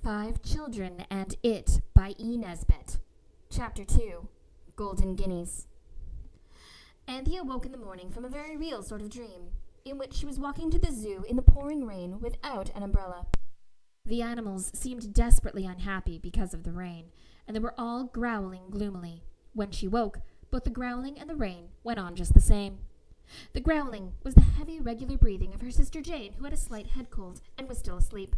5 Children and It by Nesbit. Chapter 2. Golden Guineas. Anthea woke in the morning from a very real sort of dream, in which she was walking to the zoo in the pouring rain without an umbrella. The animals seemed desperately unhappy because of the rain, and they were all growling gloomily. When she woke, both the growling and the rain went on just the same. The growling was the heavy, regular breathing of her sister Jane, who had a slight head cold and was still asleep.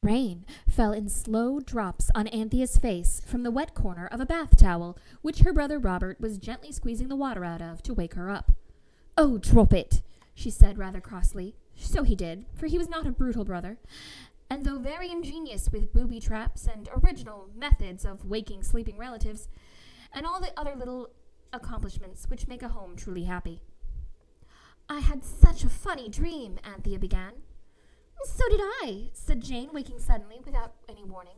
Rain fell in slow drops on Anthea's face from the wet corner of a bath towel, which her brother Robert was gently squeezing the water out of to wake her up. "Oh, drop it," she said rather crossly. So he did, for he was not a brutal brother, and though very ingenious with booby traps and original methods of waking sleeping relatives, and all the other little accomplishments which make a home truly happy. "I had such a funny dream," Anthea began. "So did I," said Jane, waking suddenly without any warning.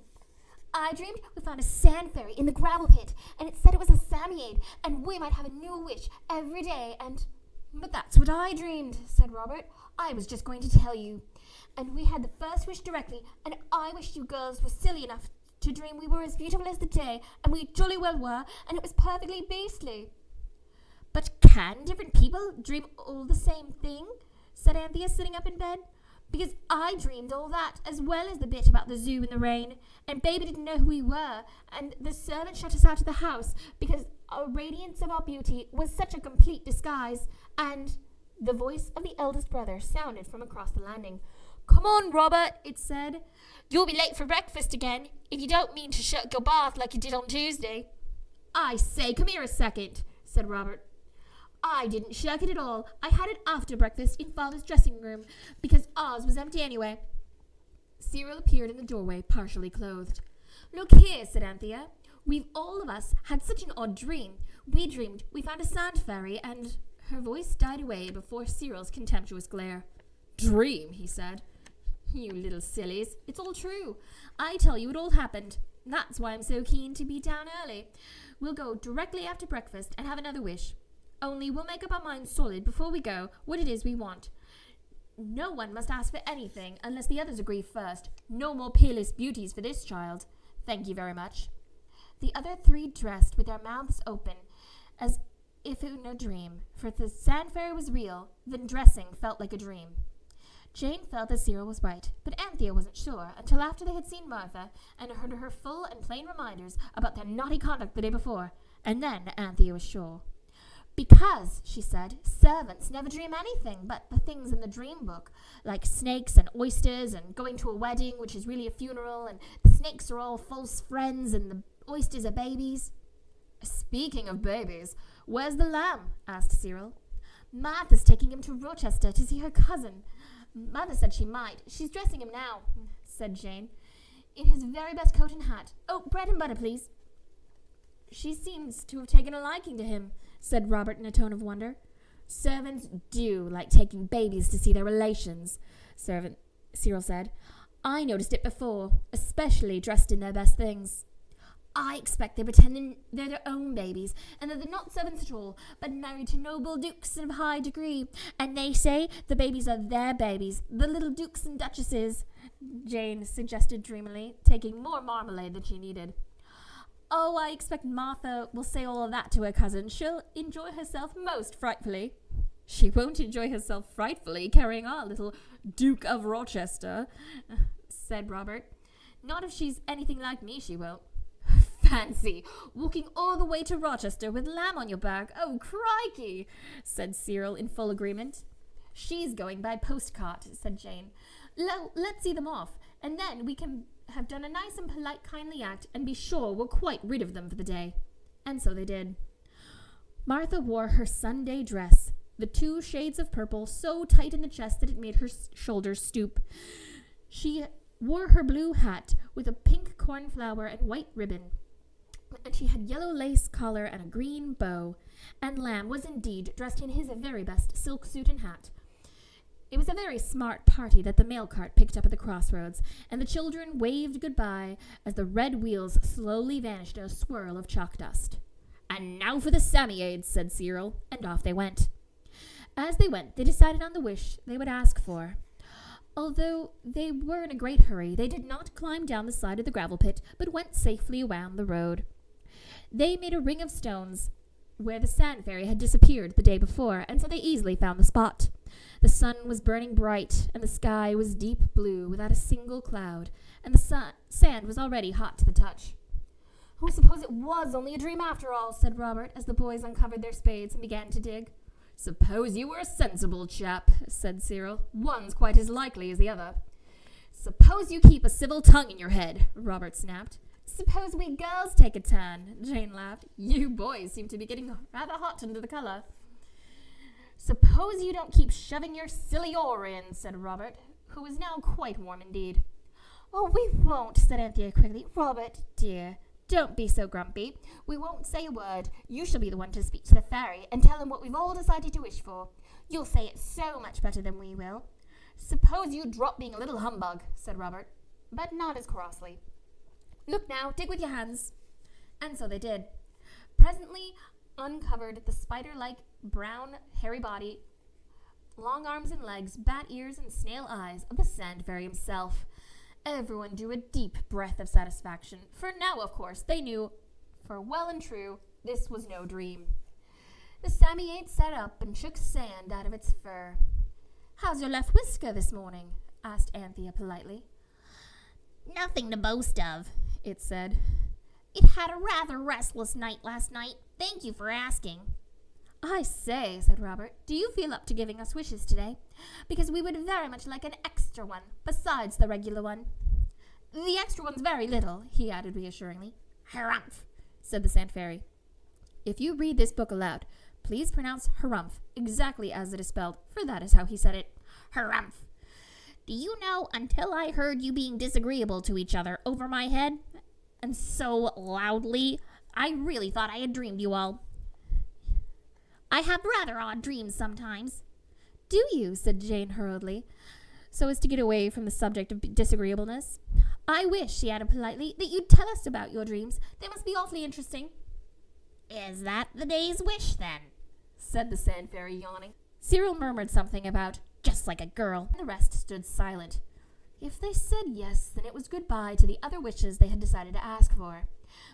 "I dreamed we found a sand fairy in the gravel pit, and it said it was a Samiade, and we might have a new wish every day, and—" "But that's what I dreamed," said Robert. "I was just going to tell you. And we had the first wish directly, and I wished you girls were silly enough to dream we were as beautiful as the day, and we jolly well were, and it was perfectly beastly." "But can different people dream all the same thing?" said Anthea, sitting up in bed. "Because I dreamed all that, as well as the bit about the zoo in the rain, and Baby didn't know who we were, and the servant shut us out of the house because our radiance of our beauty was such a complete disguise, and—" The voice of the eldest brother sounded from across the landing. "Come on, Robert," it said. "You'll be late for breakfast again, if you don't mean to shirk your bath like you did on Tuesday." "I say, come here a second," said Robert. "I didn't shirk it at all. I had it after breakfast in Father's dressing room, because ours was empty anyway." Cyril appeared in the doorway, partially clothed. "Look here," said Anthea. "We've all of us had such an odd dream. We dreamed we found a sand fairy, and—" Her voice died away before Cyril's contemptuous glare. "Dream," he said. "You little sillies. It's all true. I tell you it all happened. That's why I'm so keen to be down early. We'll go directly after breakfast and have another wish. Only we'll make up our minds solid before we go what it is we want. No one must ask for anything unless the others agree first. No more peerless beauties for this child. Thank you very much." The other 3 dressed with their mouths open, as if in a dream, for if the sand fairy was real, then dressing felt like a dream. Jane felt that Cyril was right, but Anthea wasn't sure until after they had seen Martha and heard her full and plain reminders about their naughty conduct the day before, and then Anthea was sure. "Because," she said, "servants never dream anything but the things in the dream book, like snakes and oysters and going to a wedding, which is really a funeral, and the snakes are all false friends and the oysters are babies." "Speaking of babies, where's the lamb?" asked Cyril. "Martha's taking him to Rochester to see her cousin. Mother said she might. She's dressing him now," said Jane, "in his very best coat and hat. Oh, bread and butter, please." "She seems to have taken a liking to him," said Robert in a tone of wonder. "Servants do like taking babies to see their relations," Cyril said. "I noticed it before, especially dressed in their best things. I expect they pretend they're their own babies, and that they're not servants at all, but married to noble dukes of high degree, and they say the babies are their babies, the little dukes and duchesses," Jane suggested dreamily, taking more marmalade than she needed. "Oh, I expect Martha will say all of that to her cousin. She'll enjoy herself most frightfully." "She won't enjoy herself frightfully carrying our little Duke of Rochester," said Robert. "Not if she's anything like me, she won't." "Fancy walking all the way to Rochester with lamb on your back. Oh, crikey," said Cyril in full agreement. "She's going by postcart," said Jane. Let's see them off, and then we can have done a nice and polite, kindly act, and be sure we're quite rid of them for the day." And so they did. Martha wore her Sunday dress, the 2 shades of purple so tight in the chest that it made her shoulders stoop. She wore her blue hat with a pink cornflower and white ribbon, and she had yellow lace collar and a green bow, and Lamb was indeed dressed in his very best silk suit and hat. It was a very smart party that the mail cart picked up at the crossroads, and the children waved goodbye as the red wheels slowly vanished in a swirl of chalk dust. "And now for the Samiades," said Cyril, and off they went. As they went, they decided on the wish they would ask for. Although they were in a great hurry, they did not climb down the side of the gravel pit, but went safely around the road. They made a ring of stones where the sand fairy had disappeared the day before, and so they easily found the spot. The sun was burning bright, and the sky was deep blue without a single cloud, and the sand was already hot to the touch. "Oh, suppose it was only a dream after all," said Robert, as the boys uncovered their spades and began to dig. "Suppose you were a sensible chap," said Cyril. "One's quite as likely as the other." "Suppose you keep a civil tongue in your head," Robert snapped. "Suppose we girls take a turn," Jane laughed. "You boys seem to be getting rather hot under the collar." "Suppose you don't keep shoving your silly oar in," said Robert, who was now quite warm indeed. "Oh, we won't," said Anthea quickly. "Robert, dear, don't be so grumpy. We won't say a word. You shall be the one to speak to the fairy and tell him what we've all decided to wish for. You'll say it so much better than we will." "Suppose you drop being a little humbug," said Robert, but not as crossly. "Look now, dig with your hands." And so they did. Presently uncovered the spider-like brown hairy body, long arms and legs, bat ears and snail eyes of the sand fairy himself. Everyone drew a deep breath of satisfaction, for now, of course, they knew, for well and true, this was no dream. The Samiade sat up and shook sand out of its fur. "How's your left whisker this morning?" asked Anthea politely. "Nothing to boast of," it said. "It had a rather restless night last night. Thank you for asking." "I say," said Robert, "do you feel up to giving us wishes today? Because we would very much like an extra one, besides the regular one." "The extra one's very little," he added reassuringly. "Harumph," said the sand fairy. "If you read this book aloud, please pronounce harumph exactly as it is spelled, for that is how he said it." "Harumph. Do you know, until I heard you being disagreeable to each other over my head, and so loudly, I really thought I had dreamed you all. I have rather odd dreams sometimes." "Do you?" said Jane hurriedly, so as to get away from the subject of disagreeableness. "I wish," she added politely, "that you'd tell us about your dreams. They must be awfully interesting." "Is that the day's wish, then?" said the sand fairy, yawning. Cyril murmured something about "just like a girl," and the rest stood silent. If they said yes, then it was goodbye to the other wishes they had decided to ask for.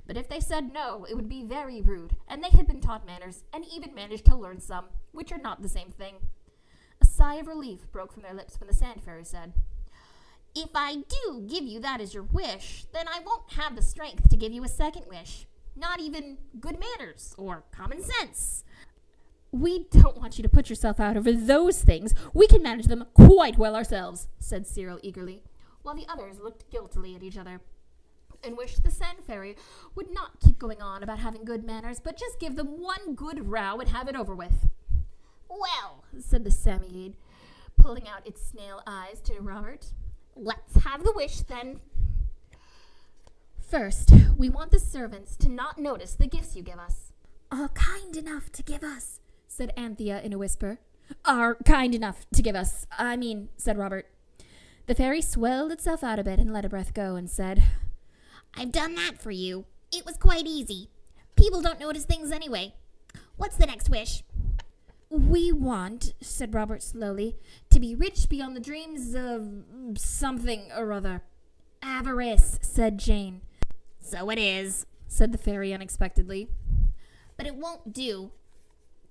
But if they said no, it would be very rude, and they had been taught manners, and even managed to learn some, which are not the same thing. A sigh of relief broke from their lips when the sand fairy said, "If I do give you that as your wish, then I won't have the strength to give you a second wish. Not even good manners or common sense." "We don't want you to put yourself out over those things. We can manage them quite well ourselves," said Cyril eagerly, while the others looked guiltily at each other, and wished the sand fairy would not keep going on about having good manners, but just give them one good row and have it over with. "Well," said the Samiade, pulling out its snail eyes to Robert, "let's have the wish, then." "First, we want the servants to not notice the gifts you give us." "Are kind enough to give us," said Anthea in a whisper. "Are kind enough to give us, said Robert. The fairy swelled itself out a bit and let a breath go and said, "I've done that for you. It was quite easy. People don't notice things anyway. What's the next wish?" "We want," said Robert slowly, "to be rich beyond the dreams of something or other." "Avarice," said Jane. "So it is," said the fairy unexpectedly. "But it won't do.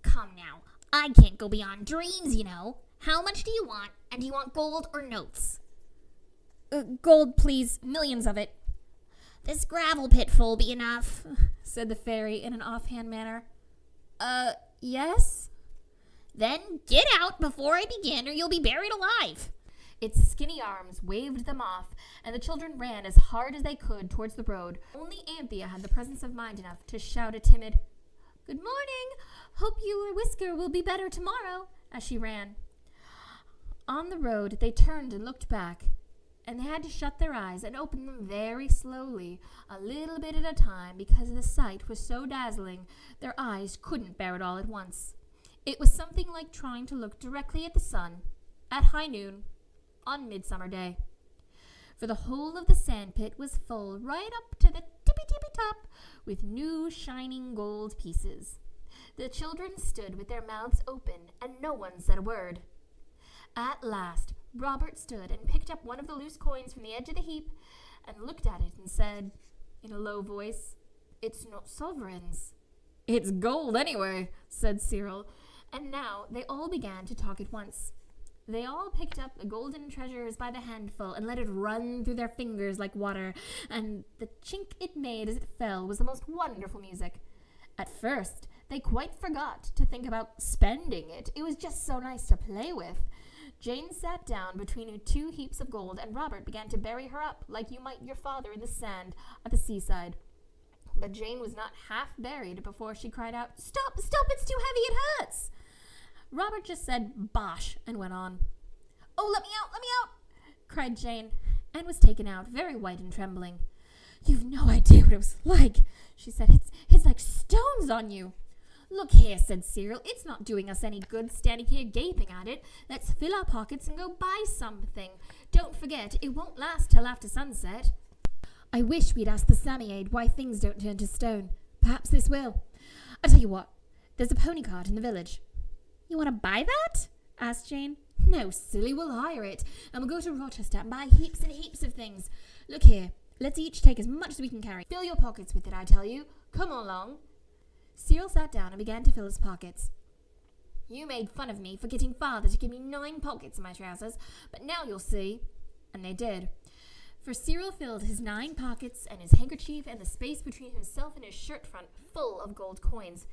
Come now, I can't go beyond dreams, you know. How much do you want, and do you want gold or notes?" "Gold, please, millions of it." "This gravel pit'll be enough," said the fairy in an offhand manner. Yes?" "Then get out before I begin, or you'll be buried alive." Its skinny arms waved them off, and the children ran as hard as they could towards the road. Only Anthea had the presence of mind enough to shout a timid, "Good morning! Hope your whisker will be better tomorrow," as she ran. On the road, they turned and looked back, and they had to shut their eyes and open them very slowly, a little bit at a time, because the sight was so dazzling their eyes couldn't bear it all at once. It was something like trying to look directly at the sun at high noon on Midsummer Day. For the whole of the sand pit was full right up to the tippy-tippy-top with new shining gold pieces. The children stood with their mouths open, and no one said a word. At last, Robert stood and picked up one of the loose coins from the edge of the heap and looked at it and said, in a low voice, "It's not sovereigns." "It's gold anyway," said Cyril, and now they all began to talk at once. They all picked up the golden treasures by the handful and let it run through their fingers like water, and the chink it made as it fell was the most wonderful music. At first, they quite forgot to think about spending it. It was just so nice to play with. Jane sat down between two heaps of gold, and Robert began to bury her up like you might your father in the sand at the seaside. But Jane was not half buried before she cried out, "Stop, stop, it's too heavy, it hurts!" Robert just said, "Bosh," and went on. "Oh, let me out, cried Jane, and was taken out, very white and trembling. "You've no idea what it was like," she said. It's like stones on you." "Look here," said Cyril, "it's not doing us any good standing here gaping at it. Let's fill our pockets and go buy something. Don't forget, it won't last till after sunset." "I wish we'd asked the Samiade why things don't turn to stone. Perhaps this will. I'll tell you what, there's a pony cart in the village." "You want to buy that?" asked Jane. "No, silly, we'll hire it, and we'll go to Rochester and buy heaps and heaps of things. Look here, let's each take as much as we can carry. Fill your pockets with it, I tell you. Come along." Cyril sat down and began to fill his pockets. "You made fun of me for getting father to give me 9 pockets in my trousers, but now you'll see." And they did. For Cyril filled his 9 pockets and his handkerchief and the space between himself and his shirt front full of gold coins.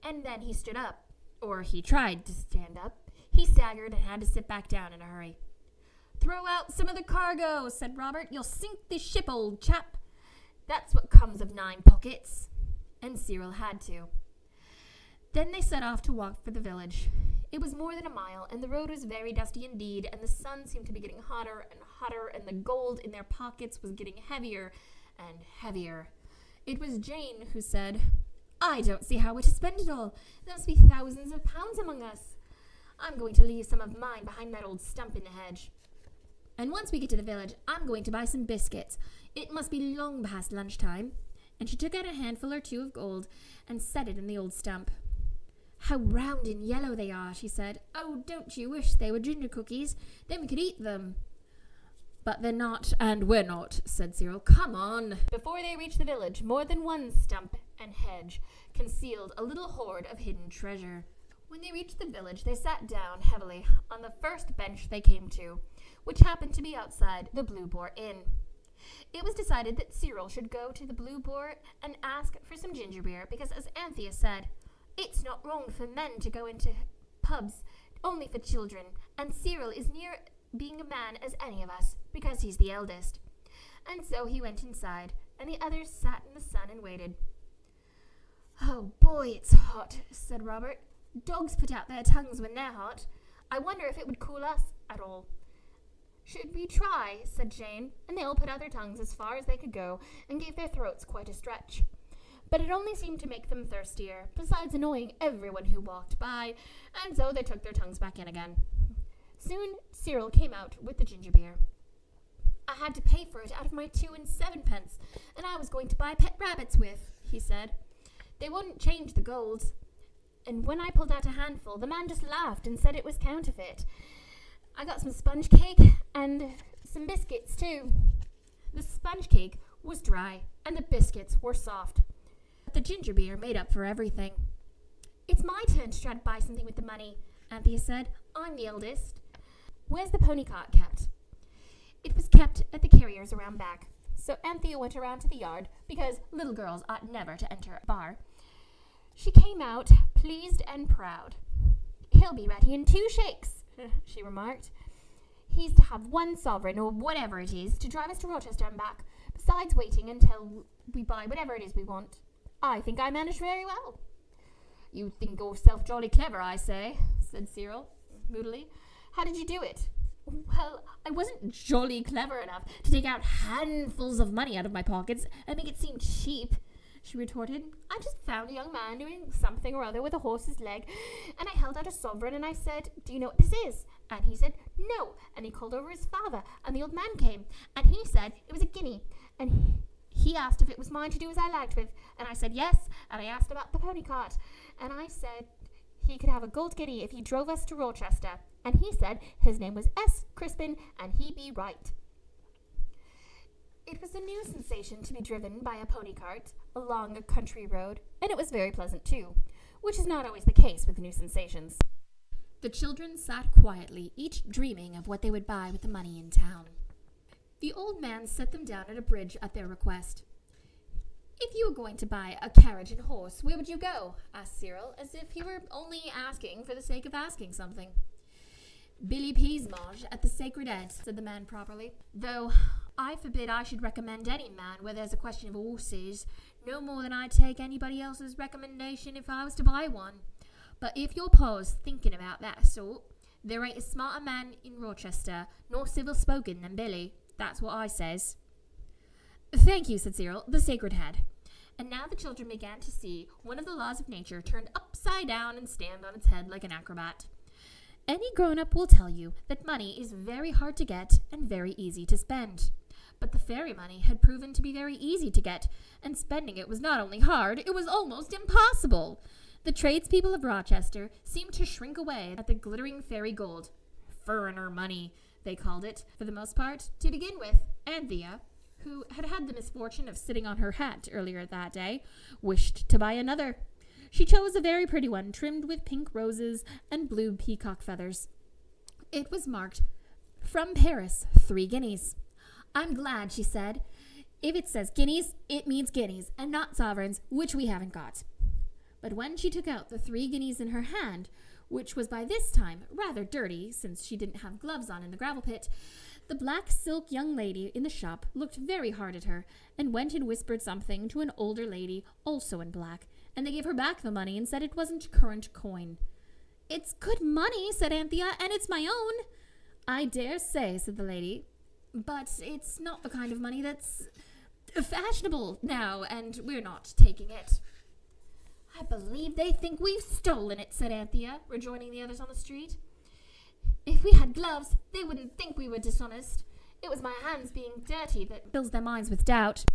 And then he stood up, or he tried to stand up. He staggered and had to sit back down in a hurry. "Throw out some of the cargo," said Robert. "You'll sink the ship, old chap. That's what comes of 9 pockets." And Cyril had to. Then they set off to walk for the village. It was more than a mile, and the road was very dusty indeed, and the sun seemed to be getting hotter and hotter, and the gold in their pockets was getting heavier and heavier. It was Jane who said, "I don't see how we're to spend it all. There must be thousands of pounds among us. I'm going to leave some of mine behind that old stump in the hedge. And once we get to the village, I'm going to buy some biscuits. It must be long past lunchtime." And she took out a handful or 2 of gold and set it in the old stump. "How round and yellow they are," she said. "Oh, don't you wish they were ginger cookies? Then we could eat them." "But they're not, and we're not," said Cyril. "Come on." Before they reached the village, more than one stump and hedge concealed a little hoard of hidden treasure. When they reached the village, they sat down heavily on the first bench they came to, which happened to be outside the Blue Boar Inn. It was decided that Cyril should go to the Blue Boar and ask for some ginger beer, because, as Anthea said, it's not wrong for men to go into pubs, only for children, and Cyril is near being a man as any of us, because he's the eldest. And so he went inside, and the others sat in the sun and waited. "Oh boy, it's hot," said Robert. "Dogs put out their tongues when they're hot. I wonder if it would cool us at all." "Should we try?" said Jane, and they all put out their tongues as far as they could go and gave their throats quite a stretch. But it only seemed to make them thirstier, besides annoying everyone who walked by, and so they took their tongues back in again. Soon Cyril came out with the ginger beer. "I had to pay for it out of my 2 and 7 pence, and I was going to buy pet rabbits with," he said. "They wouldn't change the gold. And when I pulled out a handful, the man just laughed and said it was counterfeit. I got some sponge cake and some biscuits too." The sponge cake was dry and the biscuits were soft, but the ginger beer made up for everything. "It's my turn to try to buy something with the money," Anthea said. "I'm the eldest." "Where's the pony cart kept?" It was kept at the carrier's around back, so Anthea went around to the yard, because little girls ought never to enter a bar. She came out, pleased and proud. "He'll be ready in 2 shakes, she remarked. "He's to have 1 sovereign, or whatever it is, to drive us to Rochester and back, besides waiting until we buy whatever it is we want. I think I managed very well." "You think yourself jolly clever, I say," said Cyril, moodily. "How did you do it?" "Well, I wasn't jolly clever enough to take out handfuls of money out of my pockets and make it seem cheap," she retorted. "I just found a young man doing something or other with a horse's leg, and I held out a sovereign, and I said, 'Do you know what this is?' And he said, 'No,' and he called over his father, and the old man came, and he said it was a guinea, and he asked if it was mine to do as I liked with, and I said yes, and I asked about the pony cart, and I said he could have a gold guinea if he drove us to Rochester, and he said his name was S. Crispin, and he be right. It was a new sensation to be driven by a pony cart along a country road, and it was very pleasant too, which is not always the case with new sensations. The children sat quietly, each dreaming of what they would buy with the money in town. The old man set them down at a bridge at their request. "If you were going to buy a carriage and horse, where would you go?" asked Cyril, as if he were only asking for the sake of asking something. "Billy Peasmarsh at the Sacred Head," said the man properly, "though I forbid I should recommend any man where there's a question of horses, no more than I'd take anybody else's recommendation if I was to buy one. But if your pa's thinking about that sort, there ain't a smarter man in Rochester, nor civil-spoken than Billy. That's what I says." "Thank you," said Cyril, "the Sacred Head." And now the children began to see one of the laws of nature turned upside down and stand on its head like an acrobat. Any grown-up will tell you that money is very hard to get and very easy to spend. But the fairy money had proven to be very easy to get, and spending it was not only hard, it was almost impossible. The tradespeople of Rochester seemed to shrink away at the glittering fairy gold. "Furriner money," they called it, for the most part. To begin with, Anthea, who had had the misfortune of sitting on her hat earlier that day, wished to buy another. She chose a very pretty one, trimmed with pink roses and blue peacock feathers. It was marked, "From Paris, 3 guineas. "I'm glad," she said. "If it says guineas, it means guineas, and not sovereigns, which we haven't got." But when she took out the 3 guineas in her hand, which was by this time rather dirty, since she didn't have gloves on in the gravel pit, the black silk young lady in the shop looked very hard at her, and went and whispered something to an older lady, also in black, and they gave her back the money and said it wasn't current coin. "It's good money," said Anthea, "and it's my own." "I dare say," said the lady, "but it's not the kind of money that's fashionable now, and we're not taking it." "I believe they think we've stolen it," said Anthea, rejoining the others on the street. "If we had gloves, they wouldn't think we were dishonest. It was my hands being dirty that fills their minds with doubt."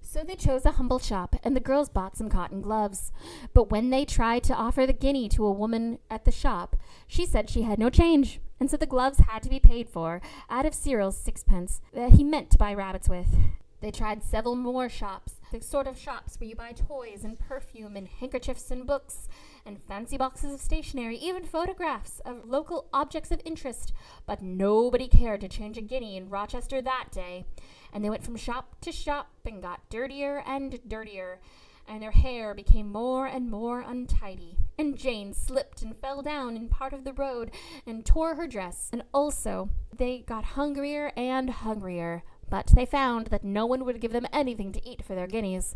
So they chose a humble shop, and the girls bought some cotton gloves. But when they tried to offer the guinea to a woman at the shop, she said she had no change, and so the gloves had to be paid for out of Cyril's 6pence that he meant to buy rabbits with. They tried several more shops, the sort of shops where you buy toys and perfume and handkerchiefs and books and fancy boxes of stationery, even photographs of local objects of interest. But nobody cared to change a guinea in Rochester that day. And they went from shop to shop and got dirtier and dirtier, and their hair became more and more untidy. And Jane slipped and fell down in part of the road and tore her dress. And also, they got hungrier and hungrier, but they found that no one would give them anything to eat for their guineas.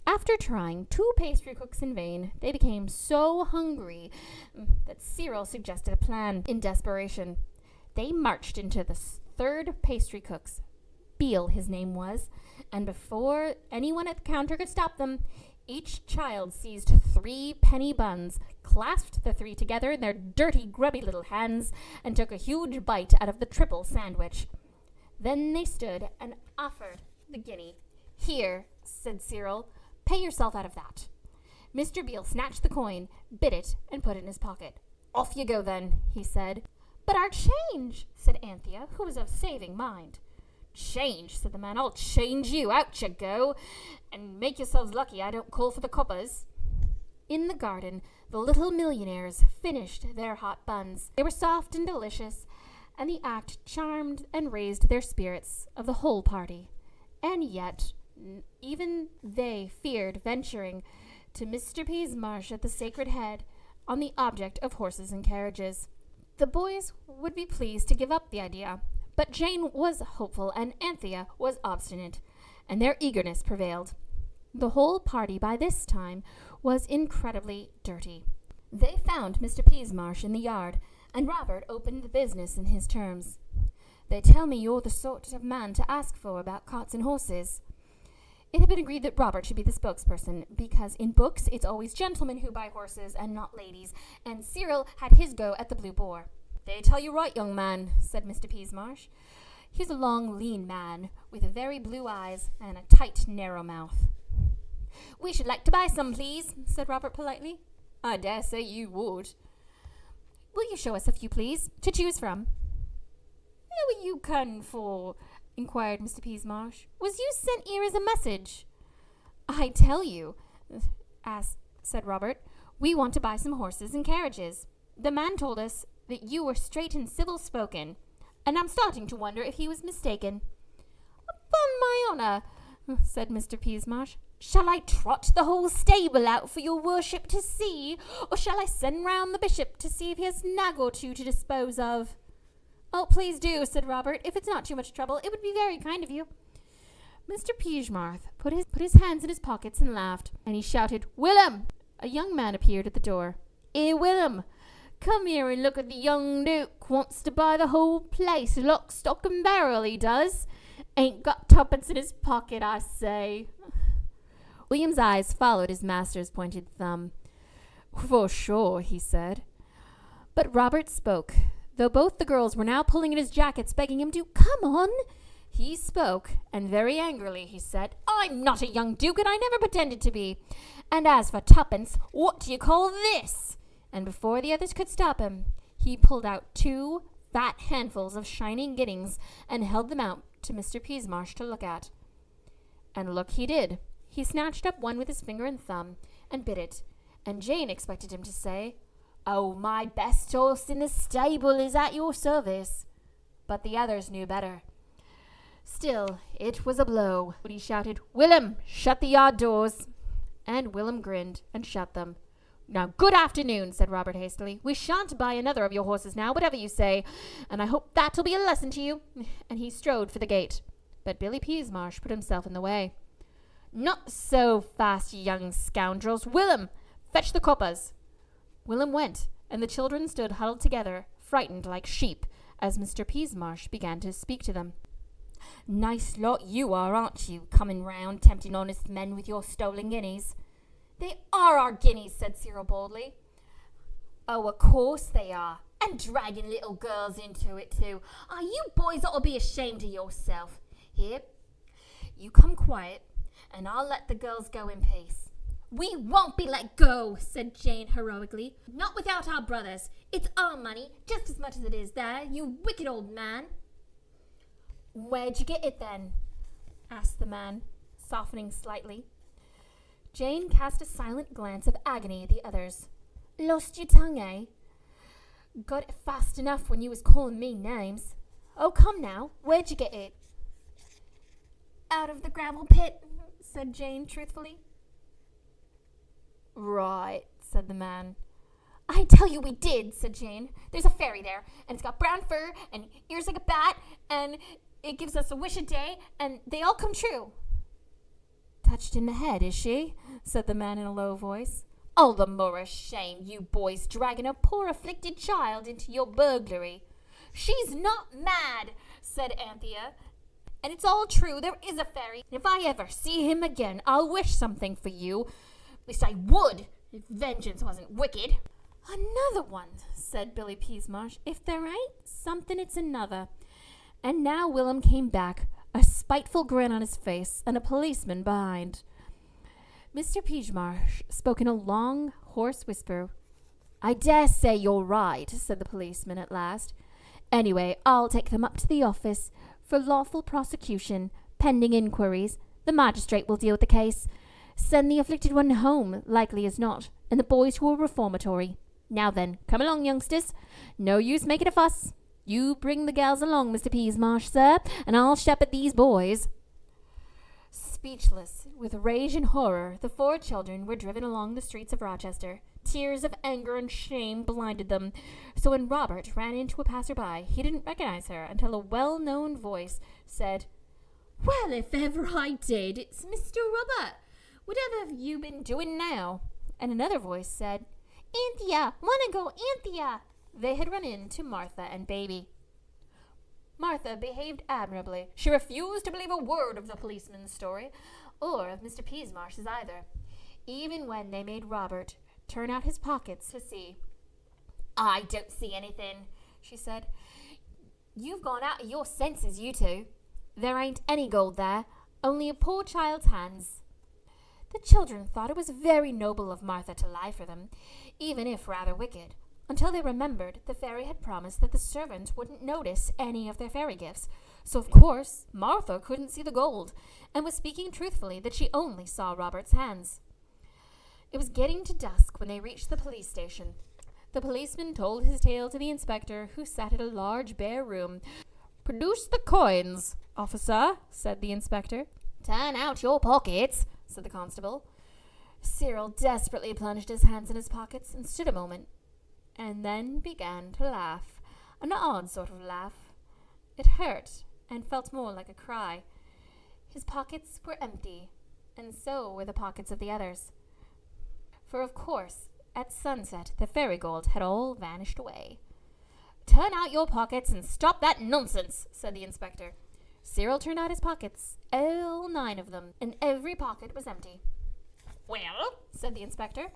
After trying 2 pastry cooks in vain, they became so hungry that Cyril suggested a plan in desperation. They marched into the 3rd pastry cook's. Beale, his name was, and before anyone at the counter could stop them, each child seized 3 penny buns, clasped the 3 together in their dirty, grubby little hands, and took a huge bite out of the triple sandwich. Then they stood and offered the guinea. "Here," said Cyril, "pay yourself out of that." Mr. Beale snatched the coin, bit it, and put it in his pocket. "Off you go, then," he said. "But our change," said Anthea, who was of saving mind. "Change," said the man. "I'll change you. Out you go. And make yourselves lucky I don't call for the coppers." In the garden, the little millionaires finished their hot buns. They were soft and delicious, and the act charmed and raised their spirits of the whole party. And yet, even they feared venturing to Mr. Peasmarsh at the Sacred Head on the object of horses and carriages. The boys would be pleased to give up the idea, but Jane was hopeful and Anthea was obstinate, and their eagerness prevailed. The whole party by this time was incredibly dirty. They found Mr. Peasmarsh in the yard, and Robert opened the business in his terms. "They tell me you're the sort of man to ask for about carts and horses." It had been agreed that Robert should be the spokesperson, because in books it's always gentlemen who buy horses and not ladies, and Cyril had his go at the Blue Boar. "They tell you right, young man," said Mr. Peasmarsh. He was a long, lean man, with very blue eyes and a tight, narrow mouth. "We should like to buy some, please," said Robert politely. "I dare say you would." Will you show us a few, please, to choose from? Who are you come for? Inquired Mr. Peasmarsh. Was you sent here as a message? I tell you, said Robert, we want to buy some horses and carriages. The man told us that you were straight and civil-spoken, and I'm starting to wonder if he was mistaken. Upon my honour, said Mr. Peasmarsh, shall I trot the whole stable out for your worship to see, or shall I send round the bishop to see if he has a nag or two to dispose of? Oh, please do, said Robert. If it's not too much trouble, it would be very kind of you. Mr. Peasmarsh put his hands in his pockets and laughed, and he shouted, Willem! A young man appeared at the door. Here, Willem, come here and look at the young Duke. Wants to buy the whole place, lock, stock, and barrel, he does. Ain't got tuppence in his pocket, I say. William's eyes followed his master's pointed thumb. For sure, he said. But Robert spoke, though both the girls were now pulling at his jackets, begging him to come on. He spoke, and very angrily he said, I'm not a young duke, and I never pretended to be. And as for tuppence, what do you call this? And before the others could stop him, he pulled out 2 fat handfuls of shining guineas and held them out to Mr. Peasmarsh to look at. And look he did. He snatched up one with his finger and thumb and bit it, and Jane expected him to say, Oh, my best horse in the stable is at your service. But the others knew better. Still, it was a blow. But he shouted, Willem, shut the yard doors. And Willem grinned and shut them. Now, good afternoon, said Robert hastily. We shan't buy another of your horses now, whatever you say, and I hope that'll be a lesson to you. And he strode for the gate. But Billy Peasmarsh put himself in the way. Not so fast, you young scoundrels. Willem, fetch the coppers. Willem went, and the children stood huddled together, frightened like sheep, as Mr. Peasmarsh began to speak to them. Nice lot you are, aren't you, coming round tempting honest men with your stolen guineas? They are our guineas, said Cyril boldly. Oh, of course they are, and dragging little girls into it too. Ah, you boys ought to be ashamed of yourself. Here, you come quiet, and I'll let the girls go in peace. We won't be let go, said Jane heroically. Not without our brothers. It's our money, just as much as it is there, you wicked old man. Where'd you get it then? Asked the man, softening slightly. Jane cast a silent glance of agony at the others. Lost your tongue, eh? Got it fast enough when you was calling me names. Oh, come now, where'd you get it? Out of the gravel pit, said Jane truthfully. Right, said the man. I tell you we did, said Jane. There's a fairy there, and it's got brown fur and ears like a bat, and it gives us a wish a day, and they all come true. Touched in the head, is she? Said the man in a low voice. All the more a shame, you boys dragging a poor afflicted child into your burglary. She's not mad, said Anthea. And it's all true, there is a fairy. If I ever see him again, I'll wish something for you. At least I would, if vengeance wasn't wicked. Another one, said Billy Peasmarsh. If there ain't something, it's another. And now Willem came back, a spiteful grin on his face, and a policeman behind. Mr. Peasmarsh spoke in a long, hoarse whisper. I dare say you're right, said the policeman at last. Anyway, I'll take them up to the office for lawful prosecution, pending inquiries. The magistrate will deal with the case. Send the afflicted one home, likely as not, and the boys to a reformatory. Now then, come along, youngsters. No use making a fuss. You bring the gals along, Mr. Peasmarsh, sir, and I'll shepherd these boys. Speechless, with rage and horror, the 4 children were driven along the streets of Rochester. Tears of anger and shame blinded them, so when Robert ran into a passer-by, he didn't recognize her until a well-known voice said, Well, if ever I did, it's Mr. Robert. Whatever have you been doing now? And another voice said, Anthea, wanna go, Anthea. They had run into Martha and Baby. Martha behaved admirably. She refused to believe a word of the policeman's story, or of Mr. Peasmarsh's either, even when they made Robert turn out his pockets to see. I don't see anything, she said. You've gone out of your senses, you two. There ain't any gold there, only a poor child's hands. The children thought it was very noble of Martha to lie for them, even if rather wicked. until they remembered the fairy had promised that the servants wouldn't notice any of their fairy gifts. So, of course, Martha couldn't see the gold, and was speaking truthfully that she only saw Robert's hands. It was getting to dusk when they reached the police station. The policeman told his tale to the inspector, who sat in a large bare room. "Produce the coins, officer," said the inspector. "Turn out your pockets," said the constable. Cyril desperately plunged his hands in his pockets and stood a moment, and then began to laugh, an odd sort of laugh. It hurt and felt more like a cry. His pockets were empty, and so were the pockets of the others. For of course, at sunset, the fairy gold had all vanished away. "Turn out your pockets and stop that nonsense," said the inspector. Cyril turned out his pockets, all 9 of them, and every pocket was empty. "Well," said the inspector,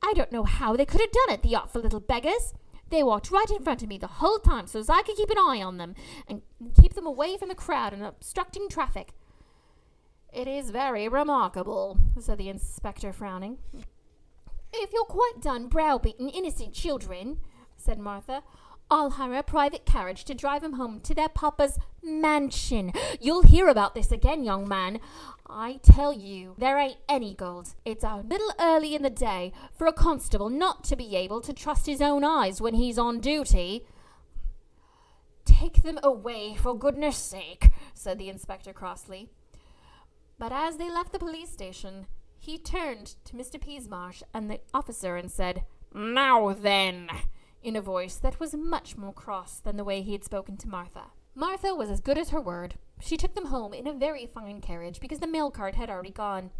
"I don't know how they could have done it, the artful little beggars. They walked right in front of me the whole time so as I could keep an eye on them and keep them away from the crowd and obstructing traffic." "It is very remarkable," said the inspector, frowning. "If you're quite done browbeating innocent children," said Martha, "I'll hire a private carriage to drive them home to their papa's mansion. You'll hear about this again, young man. I tell you, there ain't any gold. It's a little early in the day for a constable not to be able to trust his own eyes when he's on duty." "Take them away, for goodness sake," said the inspector crossly. But as they left the police station, he turned to Mr. Peasmarsh and the officer and said, "Now then," in a voice that was much more cross than the way he had spoken to Martha. Martha was as good as her word. She took them home in a very fine carriage because the mail cart had already gone.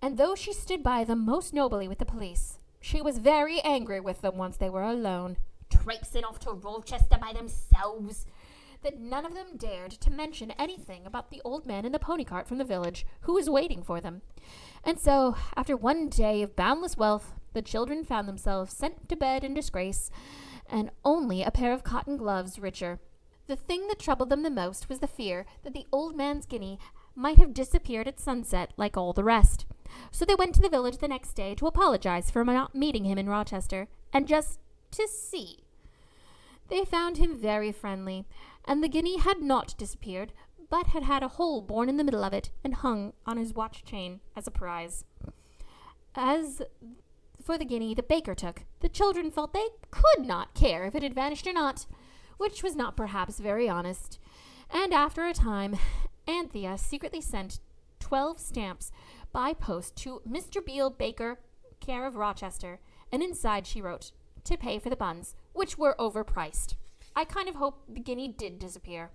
And though she stood by them most nobly with the police, she was very angry with them once they were alone, traipsing off to Rochester by themselves, that none of them dared to mention anything about the old man in the pony cart from the village who was waiting for them. And so, after one day of boundless wealth, the children found themselves sent to bed in disgrace, and only a pair of cotton gloves richer. The thing that troubled them the most was the fear that the old man's guinea might have disappeared at sunset like all the rest. So they went to the village the next day to apologize for not meeting him in Rochester, and just to see. They found him very friendly, and the guinea had not disappeared, but had had a hole born in the middle of it and hung on his watch chain as a prize. As for the guinea the baker took, the children felt they could not care if it had vanished or not, which was not perhaps very honest. And after a time, Anthea secretly sent 12 stamps by post to Mr. Beale, baker, care of Rochester, and inside she wrote, "To pay for the buns, which were overpriced." I kind of hope the guinea did disappear.